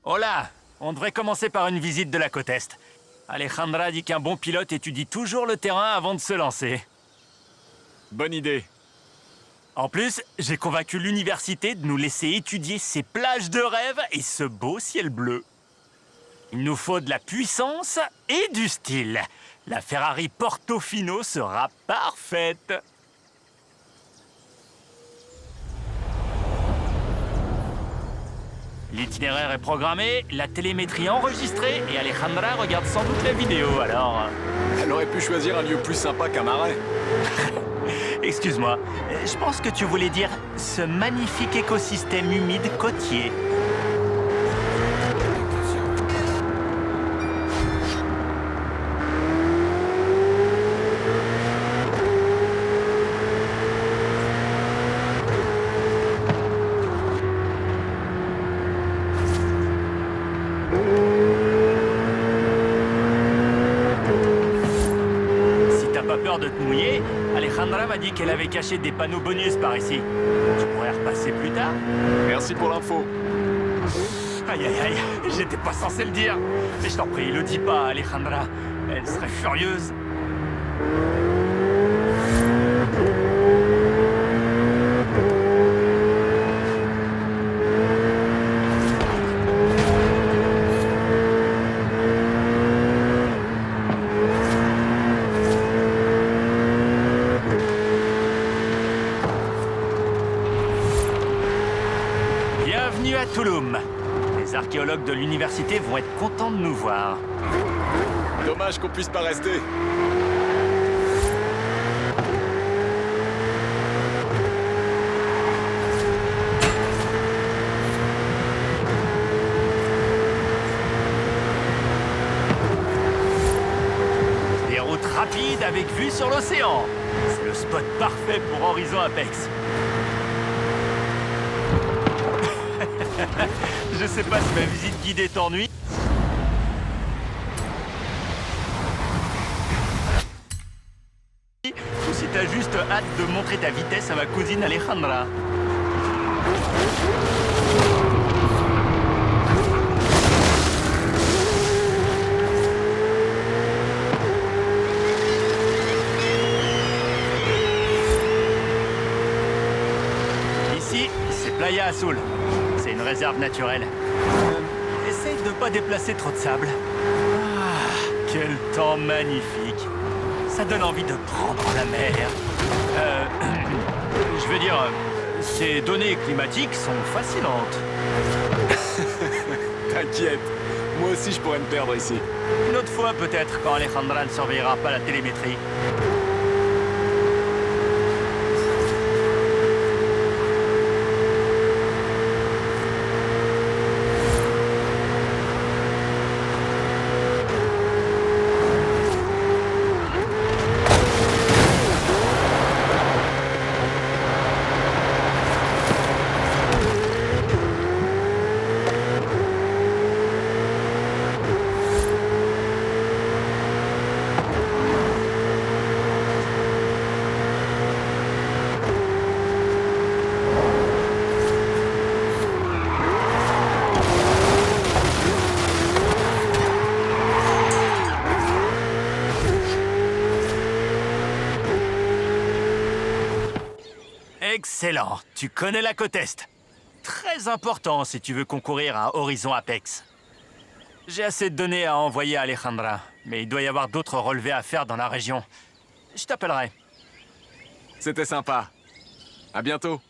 Hola, on devrait commencer par une visite de la côte Est. Alejandra dit qu'un bon pilote étudie toujours le terrain avant de se lancer. Bonne idée. En plus, j'ai convaincu l'université de nous laisser étudier ces plages de rêve et ce beau ciel bleu. Il nous faut de la puissance et du style. La Ferrari Portofino sera parfaite. L'itinéraire est programmé, la télémétrie enregistrée et Alejandra regarde sans doute la vidéo, alors... Elle aurait pu choisir un lieu plus sympa qu'un marais. Excuse-moi, je pense que tu voulais dire ce magnifique écosystème humide côtier. Si t'as pas peur de te mouiller, Alejandra m'a dit qu'elle avait caché des panneaux bonus par ici. Tu pourrais repasser plus tard. Merci pour l'info. Aïe aïe aïe, j'étais pas censé le dire. Mais je t'en prie, le dis pas à Alejandra. Elle serait furieuse. Bienvenue à Tulum. Les archéologues de l'université vont être contents de nous voir. Dommage qu'on puisse pas rester. Des routes rapides avec vue sur l'océan. C'est le spot parfait pour Horizon Apex. Je sais pas si ma visite guidée t'ennuie. Ou si t'as juste hâte de montrer ta vitesse à ma cousine Alejandra. Ici, c'est Playa Azul. C'est une réserve naturelle. Essaye de ne pas déplacer trop de sable. Ah, quel temps magnifique. Ça donne envie de prendre la mer. Je veux dire, ces données climatiques sont fascinantes. T'inquiète. Moi aussi, je pourrais me perdre ici. Une autre fois, peut-être, quand Alejandra ne surveillera pas la télémétrie. Excellent, tu connais la côte Est. Très important si tu veux concourir à Horizon Apex. J'ai assez de données à envoyer à Alejandra, mais il doit y avoir d'autres relevés à faire dans la région. Je t'appellerai. C'était sympa. À bientôt.